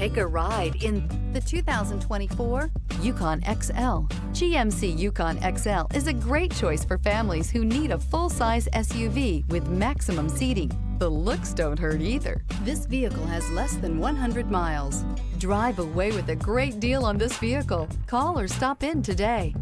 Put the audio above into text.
Take a ride in the 2024 Yukon XL. GMC Yukon XL is a great choice for families who need a full-size SUV with maximum seating. The looks don't hurt either. This vehicle has less than 100 miles. Drive away with a great deal on this vehicle. Call or stop in today.